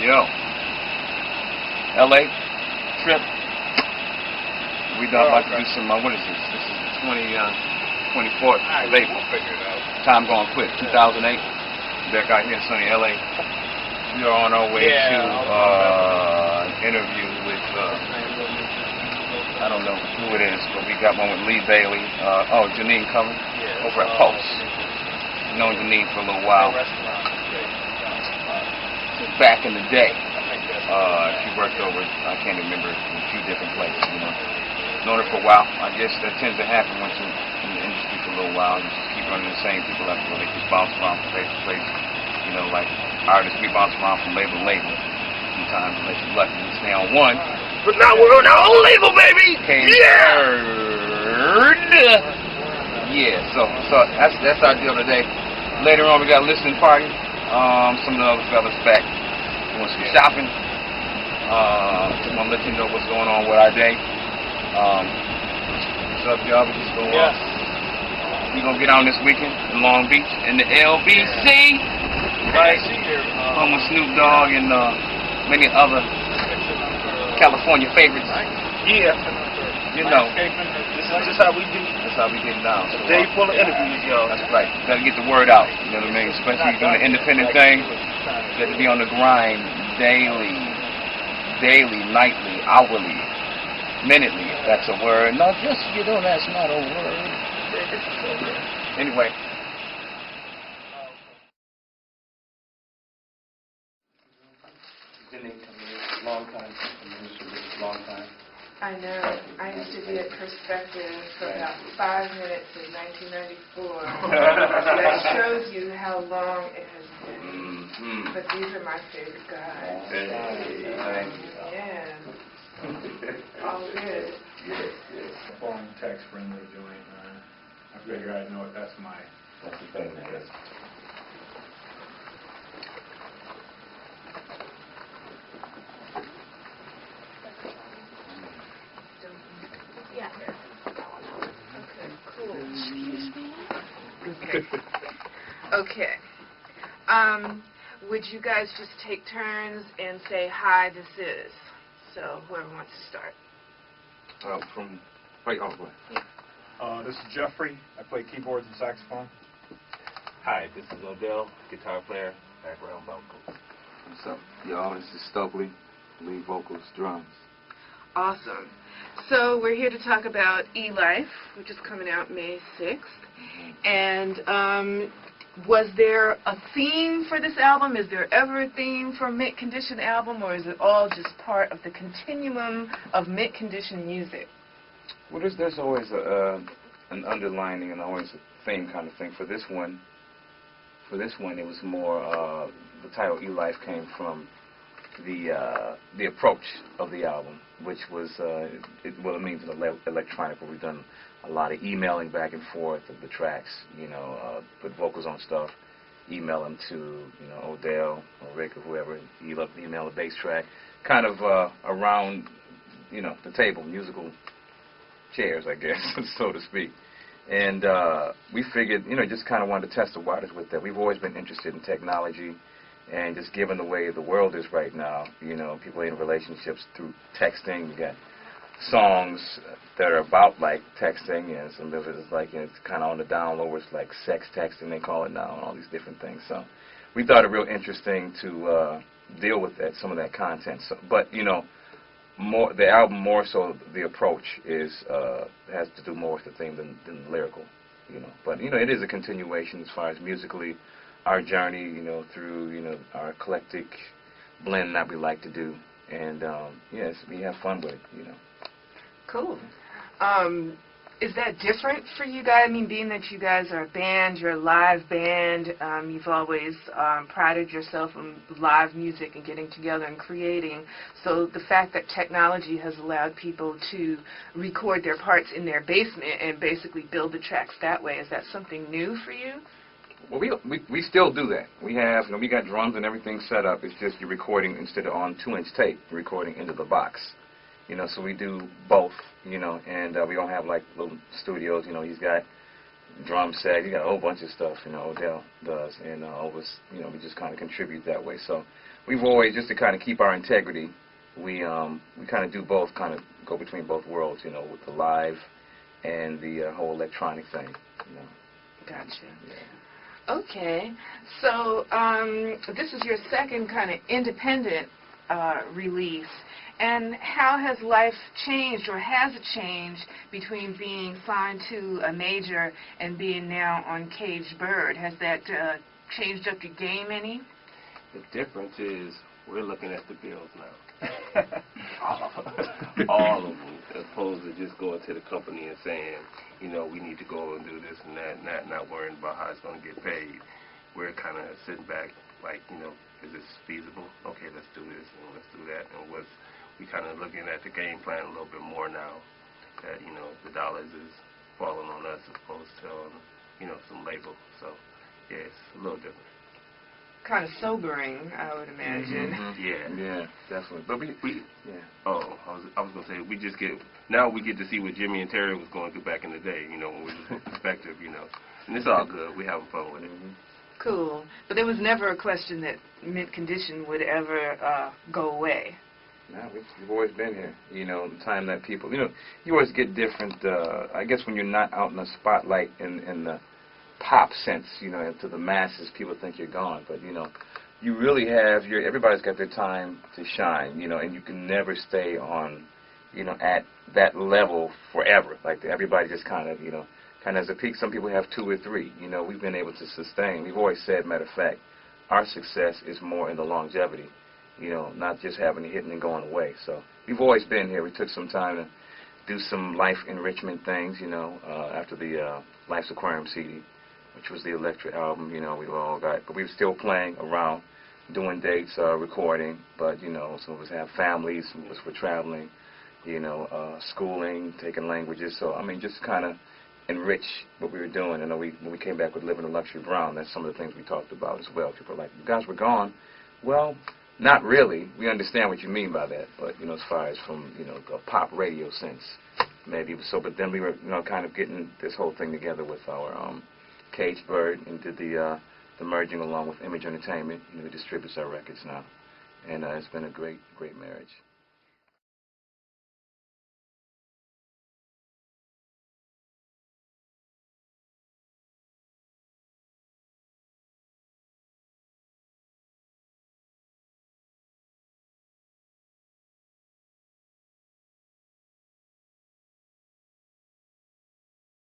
Yo. LA trip. We about to do some, what is this? This is the 24th of April. Time going quick. 2008. Back out here in sunny LA. We are on our way to an interview with, I don't know who it is, but we got one with Lee Bailey. Janine Cullen over at Pulse. Known Janine for a little while. Back in the day. She worked over, I can't remember, in a few different places, you know. Known her for a while. I guess that tends to happen once you're in the industry for a little while. You just keep running the same people after they just bounce around from place to place. You know, like artists, we bounce around from label to label. Sometimes unless you're lucky to stay on one. But now we're on our own label, baby! Yeah, so that's our deal today. Later on we got a listening party. Some of the other fellas back doing some shopping. Just want to let you know what's going on with our day. What's up, y'all? We just go we gonna get on this weekend in Long Beach in the LBC, right? Home with Snoop Dogg and many other California favorites. Yeah, you know, this is just how we do. That's how we get down. So, day full of interviews, y'all. That's right. Gotta get the word out. You know what I mean? Especially doing the independent thing. You got to be on the grind daily, nightly, hourly, minutely. If that's a word. No, just that's not a word. Anyway. Long time. I know. I used to be at Perspective for about 5 minutes in 1994. That shows you how long it has been. But these are my favorite guys. Yeah. All good. Yes. Phone text friend they're doing. I figure I know it. That's the thing, I guess. Okay. Would you guys just take turns and say, hi, this is? So, whoever wants to start. This is Jeffrey. I play keyboards and saxophone. Hi, this is Odell, guitar player, background vocals. What's up, y'all? This is Stokely, lead vocals, drums. Awesome. So we're here to talk about eLife, which is coming out May 6th. And was there a theme for this album? Is there ever a theme for mint condition album, or is it all just part of the continuum of mint condition music? Well, there's always an underlining and always a theme kind of thing. For this one, it was more the title eLife came from the approach of the album, which was it means electronic, but we've done a lot of emailing back and forth of the tracks, put vocals on stuff, email them to Odell or Rick or whoever, email a bass track, kind of around the table, musical chairs, I guess, so to speak. And we figured, just kind of wanted to test the waters with that. We've always been interested in technology. And just given the way the world is right now, people in relationships through texting. We got songs that are about like texting, and some of it is like it's kind of on the down low. It's like sex texting, they call it now, and all these different things. So we thought it real interesting to deal with some of that content. So, but more the album, more so the approach has to do more with the theme than the lyrical. But it is a continuation as far as musically. Our journey, through, our eclectic blend that we like to do. And, yes, we have fun with it, Cool. Is that different for you guys? I mean, being that you guys are a band, you're a live band, you've always prided yourself on live music and getting together and creating. So the fact that technology has allowed people to record their parts in their basement and basically build the tracks that way, is that something new for you? Well, we still do that. We have, we got drums and everything set up. It's just you're recording instead of on 2-inch tape, you're recording into the box. So we do both, and we don't have like little studios. He's got drum set. You got a whole bunch of stuff, Odell does, and always, we just kind of contribute that way. So we've always, just to kind of keep our integrity, we kind of do both, kind of go between both worlds, with the live and the whole electronic thing. Gotcha. Yeah. Okay, so this is your second kind of independent release. And how has life changed, or has it changed, between being signed to a major and being now on Caged Bird? Has that changed up your game any? The difference is we're looking at the bills now. All of them, as opposed to just going to the company and saying, we need to go and do this and that, not worrying about how it's going to get paid. We're kind of sitting back like, is this feasible? Okay, let's do this and let's do that. And we kind of looking at the game plan a little bit more now that, the dollars is falling on us as opposed to on, some label. So, yeah, it's a little different. Kind of sobering, I would imagine. Mm-hmm. Yeah, definitely. But yeah. Oh, I was gonna say we get to see what Jimmy and Terry was going through back in the day. When we was in perspective. And it's all good. We having fun with it. Mm-hmm. Cool. But there was never a question that mint condition would ever go away. No, we've always been here. The time that people, you always get different. I guess when you're not out in the spotlight in the pop sense, to the masses, people think you're gone. But you really have everybody's got their time to shine. And you can never stay on, at that level forever. Like everybody just kind of has a peak. Some people have 2 or 3. We've been able to sustain. We've always said, matter of fact, our success is more in the longevity. Not just having a hit and then going away. So we've always been here. We took some time to do some life enrichment things, after the Life's Aquarium CD, which was the Electric album, we all got. But we were still playing around, doing dates, recording. But, some of us have families, some of us were traveling, schooling, taking languages. So, just kind of enrich what we were doing. And when we came back with Living a Luxury Brown, that's some of the things we talked about as well. People were like, you guys were gone. Well, not really. We understand what you mean by that, but as far as from a pop radio sense, maybe so. But then we were kind of getting this whole thing together with our Caged Bird, and did the merging along with Image Entertainment, who distributes our records now, and it's been a great marriage.